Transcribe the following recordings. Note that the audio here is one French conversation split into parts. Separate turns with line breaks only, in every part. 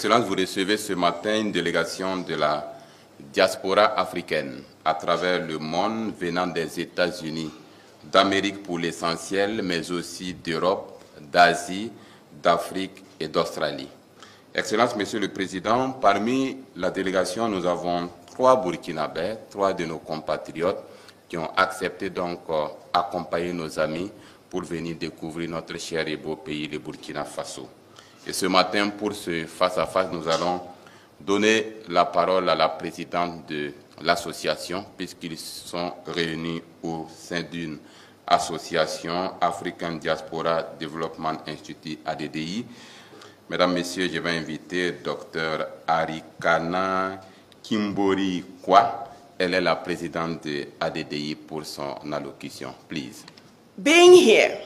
Excellence, vous recevez ce matin une délégation de la diaspora africaine à travers le monde venant des États-Unis, d'Amérique pour l'essentiel, mais aussi d'Europe, d'Asie, d'Afrique et d'Australie. Excellence, Monsieur le Président, parmi la délégation, nous avons 3 Burkinabés, 3 de nos compatriotes qui ont accepté donc accompagner nos amis pour venir découvrir notre cher et beau pays, le Burkina Faso. Et ce matin, pour ce face-à-face, nous allons donner la parole à la présidente de l'association, puisqu'ils sont réunis au sein d'une association, African Diaspora Development Institute, ADDI. Mesdames, Messieurs, je vais inviter Dr Arikana Kimbori Kwa. Elle est la présidente de ADDI pour son allocution. Please.
Being here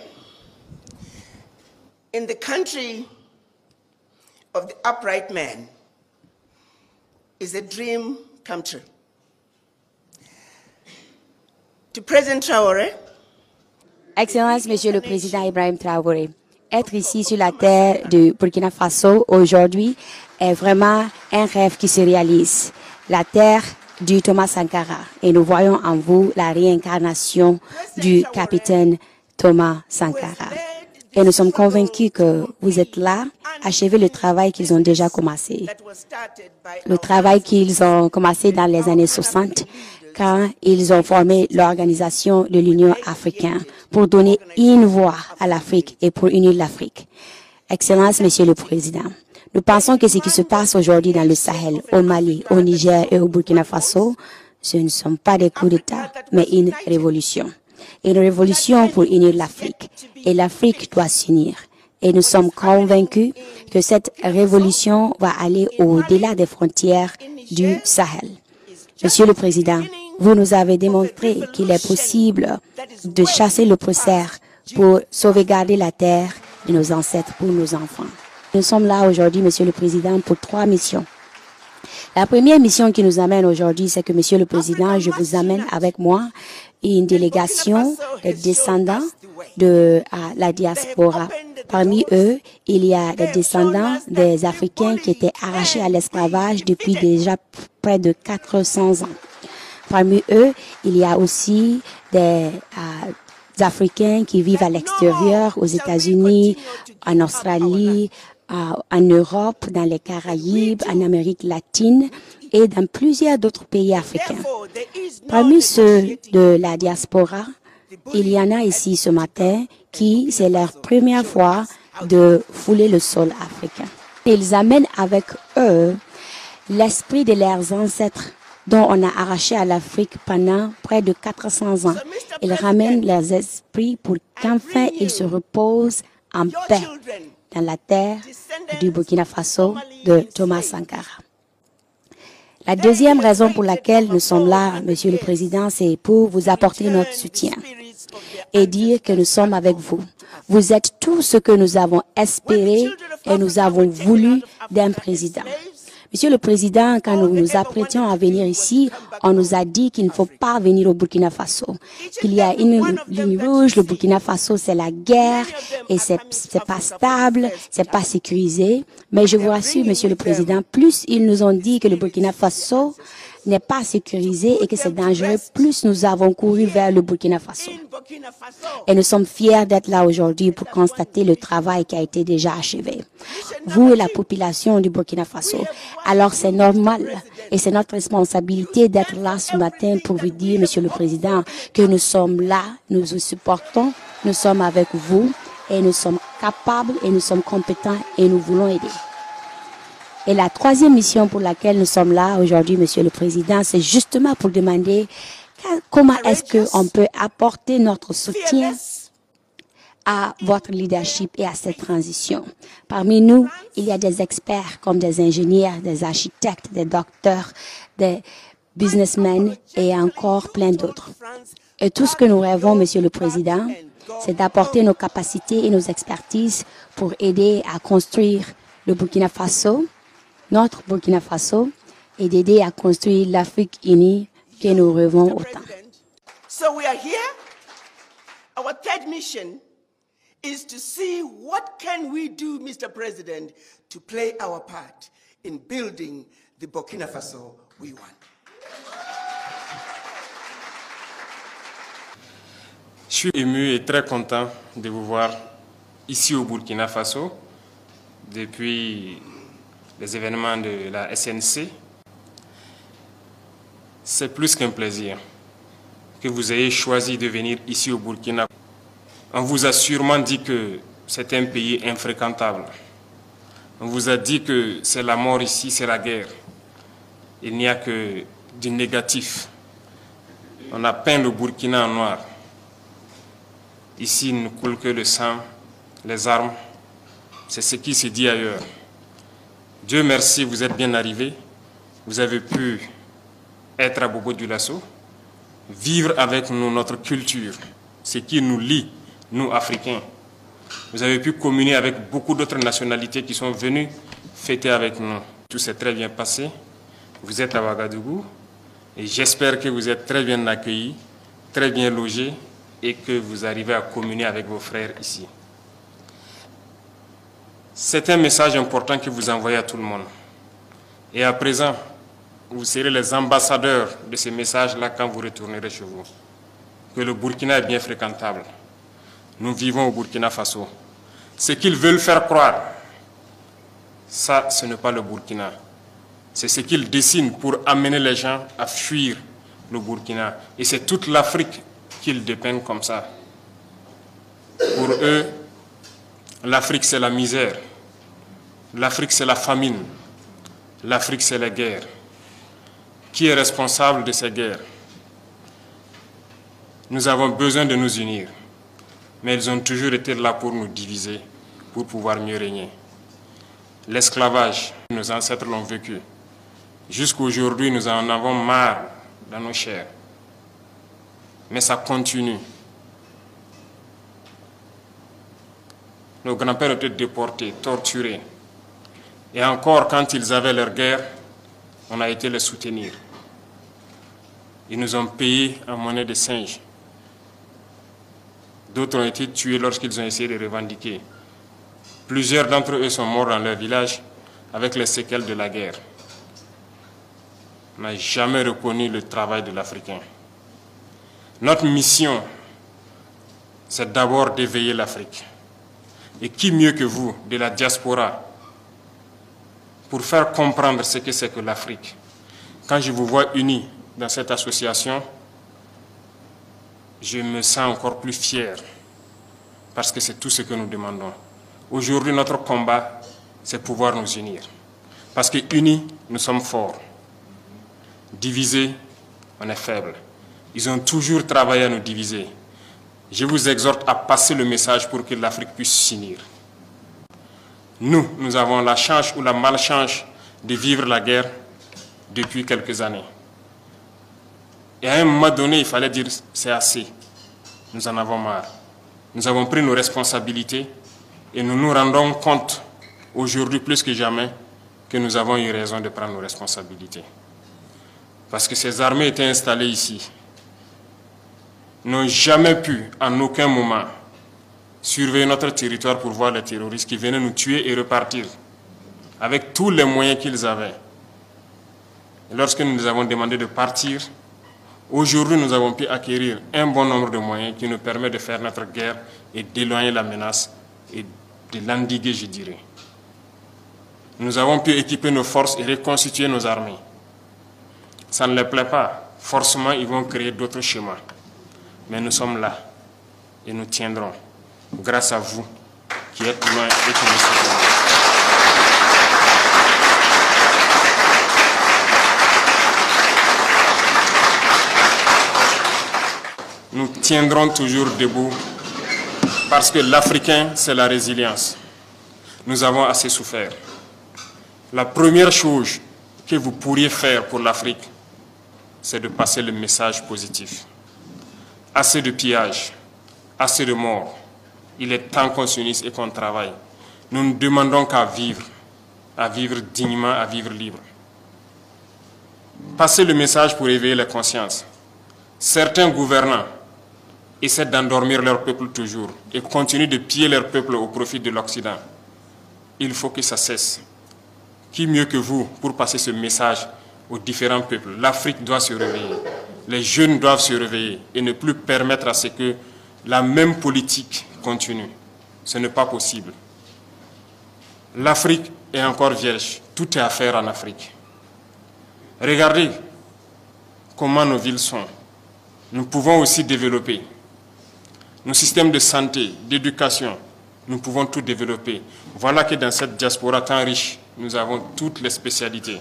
in the country of the upright man is a dream come true. To President Traoré,
Excellence, Monsieur le Président Ibrahim Traoré, être ici sur la terre du Burkina Faso aujourd'hui est vraiment un rêve qui se réalise. La terre du Thomas Sankara. Et nous voyons en vous la réincarnation du capitaine Thomas Sankara. Et nous sommes convaincus que vous êtes là, achevez le travail qu'ils ont déjà commencé. Le travail qu'ils ont commencé dans les années 60, quand ils ont formé l'organisation de l'Union africaine pour donner une voix à l'Afrique et pour unir l'Afrique. Excellence, Monsieur le Président, nous pensons que ce qui se passe aujourd'hui dans le Sahel, au Mali, au Niger et au Burkina Faso, ce ne sont pas des coups d'État, mais une révolution. Une révolution pour unir l'Afrique. Et l'Afrique doit s'unir. Et nous sommes convaincus que cette révolution va aller au-delà des frontières du Sahel. Monsieur le Président, vous nous avez démontré qu'il est possible de chasser l'oppresseur pour sauvegarder la terre de nos ancêtres pour nos enfants. Nous sommes là aujourd'hui, Monsieur le Président, pour 3 missions. La première mission qui nous amène aujourd'hui, c'est que, Monsieur le Président, je vous amène avec moi une délégation des descendants de la diaspora. Parmi eux, il y a des descendants des Africains qui étaient arrachés à l'esclavage depuis déjà près de 400 ans. Parmi eux, il y a aussi des Africains qui vivent à l'extérieur, aux États-Unis, en Australie, en Europe, dans les Caraïbes, en Amérique latine et dans plusieurs d'autres pays africains. Parmi ceux de la diaspora, il y en a ici ce matin qui, c'est leur première fois de fouler le sol africain. Ils amènent avec eux l'esprit de leurs ancêtres dont on a arraché à l'Afrique pendant près de 400 ans. Ils ramènent leurs esprits pour qu'enfin ils se reposent en paix dans la terre du Burkina Faso de Thomas Sankara. La deuxième raison pour laquelle nous sommes là, Monsieur le Président, c'est pour vous apporter notre soutien et dire que nous sommes avec vous. Vous êtes tout ce que nous avons espéré et nous avons voulu d'un président. Monsieur le Président, quand nous nous apprêtions à venir ici, on nous a dit qu'il ne faut pas venir au Burkina Faso, qu'il y a une ligne rouge, le Burkina Faso c'est la guerre et c'est pas stable, c'est pas sécurisé. Mais je vous rassure, Monsieur le Président, plus ils nous ont dit que le Burkina Faso n'est pas sécurisé et que c'est dangereux, plus nous avons couru vers le Burkina Faso. Et nous sommes fiers d'être là aujourd'hui pour constater le travail qui a été déjà achevé. Vous et la population du Burkina Faso. Alors c'est normal et c'est notre responsabilité d'être là ce matin pour vous dire, Monsieur le Président, que nous sommes là, nous vous supportons, nous sommes avec vous et nous sommes capables et nous sommes compétents et nous voulons aider. Et la troisième mission pour laquelle nous sommes là aujourd'hui, Monsieur le Président, c'est justement pour demander comment est-ce qu'on peut apporter notre soutien à votre leadership et à cette transition. Parmi nous, il y a des experts comme des ingénieurs, des architectes, des docteurs, des businessmen et encore plein d'autres. Et tout ce que nous rêvons, Monsieur le Président, c'est d'apporter nos capacités et nos expertises pour aider à construire le Burkina Faso, notre Burkina Faso, et d'aider à construire l'Afrique unie que nous rêvons autant.
So we are here. Our third mission is to see what can we do, Mr. President, to play our part in building the Burkina Faso we want.
Je suis ému et très content de vous voir ici au Burkina Faso depuis les événements de la SNC. C'est plus qu'un plaisir que vous ayez choisi de venir ici au Burkina. On vous a sûrement dit que c'est un pays infréquentable. On vous a dit que c'est la mort ici, c'est la guerre. Il n'y a que du négatif. On a peint le Burkina en noir. Ici, il ne coule que le sang, les armes. C'est ce qui se dit ailleurs. Dieu merci, vous êtes bien arrivés. Vous avez pu être à Bobo-Dioulasso, vivre avec nous notre culture, ce qui nous lie, nous, Africains. Vous avez pu communier avec beaucoup d'autres nationalités qui sont venues fêter avec nous. Tout s'est très bien passé. Vous êtes à Ouagadougou et j'espère que vous êtes très bien accueillis, très bien logés et que vous arrivez à communier avec vos frères ici. C'est un message important que vous envoyez à tout le monde. Et à présent, vous serez les ambassadeurs de ces messages-là quand vous retournerez chez vous. Que le Burkina est bien fréquentable. Nous vivons au Burkina Faso. Ce qu'ils veulent faire croire, ça, ce n'est pas le Burkina. C'est ce qu'ils dessinent pour amener les gens à fuir le Burkina. Et c'est toute l'Afrique qu'ils dépeignent comme ça. Pour eux, l'Afrique, c'est la misère. L'Afrique, c'est la famine. L'Afrique, c'est les guerres. Qui est responsable de ces guerres? Nous avons besoin de nous unir. Mais ils ont toujours été là pour nous diviser, pour pouvoir mieux régner. L'esclavage, nos ancêtres l'ont vécu. Jusqu'à aujourd'hui, nous en avons marre dans nos chairs. Mais ça continue. Nos grands-pères étaient déportés, torturés. Et encore, quand ils avaient leur guerre, on a été les soutenir. Ils nous ont payé en monnaie de singe. D'autres ont été tués lorsqu'ils ont essayé de revendiquer. Plusieurs d'entre eux sont morts dans leur village avec les séquelles de la guerre. On n'a jamais reconnu le travail de l'Africain. Notre mission, c'est d'abord d'éveiller l'Afrique. Et qui mieux que vous, de la diaspora, pour faire comprendre ce que c'est que l'Afrique. Quand je vous vois unis dans cette association, je me sens encore plus fier, parce que c'est tout ce que nous demandons. Aujourd'hui, notre combat, c'est pouvoir nous unir. Parce que unis, nous sommes forts. Divisés, on est faibles. Ils ont toujours travaillé à nous diviser. Je vous exhorte à passer le message pour que l'Afrique puisse s'unir. Nous avons la chance ou la malchance de vivre la guerre depuis quelques années. Et à un moment donné, il fallait dire c'est assez. Nous en avons marre. Nous avons pris nos responsabilités et nous nous rendons compte aujourd'hui plus que jamais que nous avons eu raison de prendre nos responsabilités. Parce que ces armées étaient installées ici, n'ont jamais pu, en aucun moment, surveiller notre territoire pour voir les terroristes qui venaient nous tuer et repartir, avec tous les moyens qu'ils avaient. Et lorsque nous avons demandé de partir, aujourd'hui nous avons pu acquérir un bon nombre de moyens qui nous permettent de faire notre guerre et d'éloigner la menace et de l'endiguer, je dirais. Nous avons pu équiper nos forces et reconstituer nos armées. Ça ne les plaît pas. Forcément, ils vont créer d'autres schémas. Mais nous sommes là et nous tiendrons grâce à vous qui êtes loin et qui nous soutenez. Nous tiendrons toujours debout parce que l'Africain, c'est la résilience. Nous avons assez souffert. La première chose que vous pourriez faire pour l'Afrique, c'est de passer le message positif. Assez de pillages, assez de morts. Il est temps qu'on s'unisse et qu'on travaille. Nous ne demandons qu'à vivre dignement, à vivre libre. Passez le message pour éveiller les consciences. Certains gouvernants essaient d'endormir leur peuple toujours et continuent de piller leur peuple au profit de l'Occident. Il faut que ça cesse. Qui mieux que vous pour passer ce message aux différents peuples? L'Afrique doit se réveiller. Les jeunes doivent se réveiller et ne plus permettre à ce que la même politique continue. Ce n'est pas possible. L'Afrique est encore vierge. Tout est à faire en Afrique. Regardez comment nos villes sont. Nous pouvons aussi développer nos systèmes de santé, d'éducation. Nous pouvons tout développer. Voilà que dans cette diaspora tant riche, nous avons toutes les spécialités.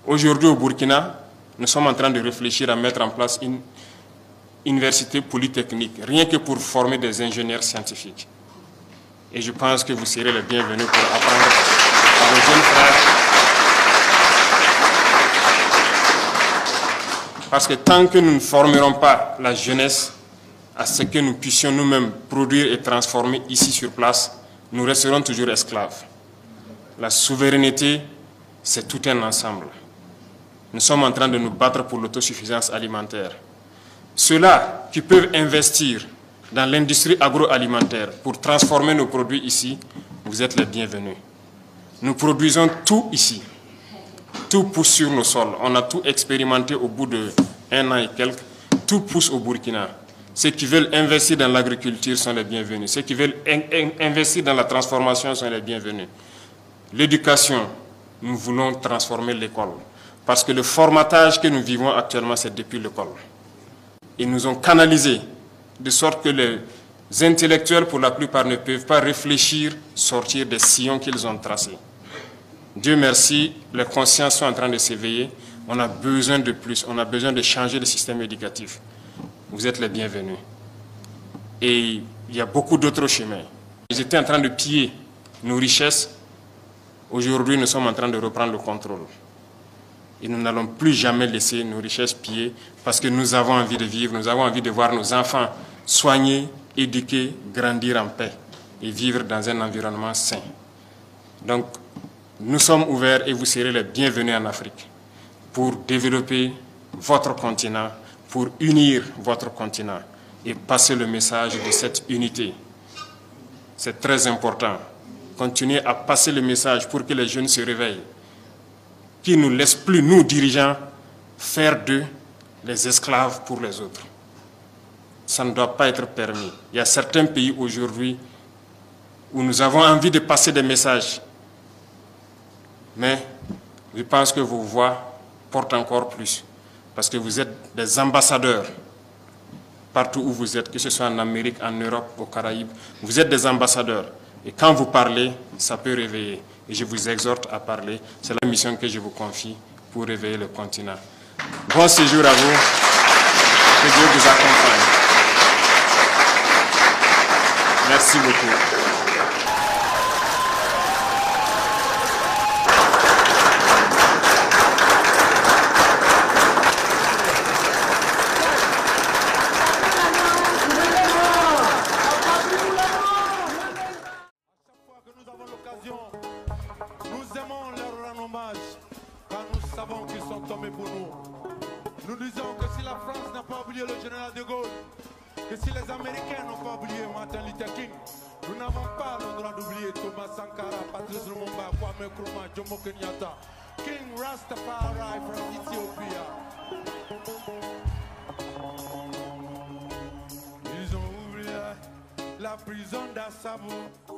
Aujourd'hui au Burkina, nous sommes en train de réfléchir à mettre en place une université polytechnique, rien que pour former des ingénieurs scientifiques. Et je pense que vous serez les bienvenus pour apprendre à nos jeunes frères. Parce que tant que nous ne formerons pas la jeunesse à ce que nous puissions nous-mêmes produire et transformer ici sur place, nous resterons toujours esclaves. La souveraineté, c'est tout un ensemble. Nous sommes en train de nous battre pour l'autosuffisance alimentaire. Ceux-là qui peuvent investir dans l'industrie agroalimentaire pour transformer nos produits ici, vous êtes les bienvenus. Nous produisons tout ici. Tout pousse sur nos sols. On a tout expérimenté au bout d'1 an et quelques. Tout pousse au Burkina. Ceux qui veulent investir dans l'agriculture sont les bienvenus. Ceux qui veulent investir dans la transformation sont les bienvenus. L'éducation, nous voulons transformer l'école. Parce que le formatage que nous vivons actuellement, c'est depuis l'école. Ils nous ont canalisés, de sorte que les intellectuels, pour la plupart, ne peuvent pas réfléchir, sortir des sillons qu'ils ont tracés. Dieu merci, les consciences sont en train de s'éveiller. On a besoin de plus, on a besoin de changer le système éducatif. Vous êtes les bienvenus. Et il y a beaucoup d'autres chemins. Ils étaient en train de piller nos richesses. Aujourd'hui, nous sommes en train de reprendre le contrôle. Et nous n'allons plus jamais laisser nos richesses piller parce que nous avons envie de vivre, nous avons envie de voir nos enfants soignés, éduqués, grandir en paix et vivre dans un environnement sain. Donc, nous sommes ouverts et vous serez les bienvenus en Afrique pour développer votre continent, pour unir votre continent et passer le message de cette unité. C'est très important. Continuez à passer le message pour que les jeunes se réveillent, qui ne nous laissent plus, nous dirigeants, faire d'eux les esclaves pour les autres. Ça ne doit pas être permis. Il y a certains pays aujourd'hui où nous avons envie de passer des messages. Mais je pense que vos voix portent encore plus. Parce que vous êtes des ambassadeurs partout où vous êtes, que ce soit en Amérique, en Europe, aux Caraïbes. Vous êtes des ambassadeurs. Et quand vous parlez, ça peut réveiller. Et je vous exhorte à parler. C'est la mission que je vous confie pour réveiller le continent. Bon séjour à vous. Que Dieu vous accompagne. Merci beaucoup.
Nous aimons leur rendre hommage car nous savons qu'ils sont tombés pour nous. Nous disons que si la France n'a pas oublié le général de Gaulle, que si les Américains n'ont pas oublié Martin Luther King, nous n'avons pas le droit d'oublier Thomas Sankara, Patrice Lumumba, Kwame Nkrumah, Jomo Kenyatta, King Rastafari from Ethiopia. Ils ont oublié la prison d'Assabo.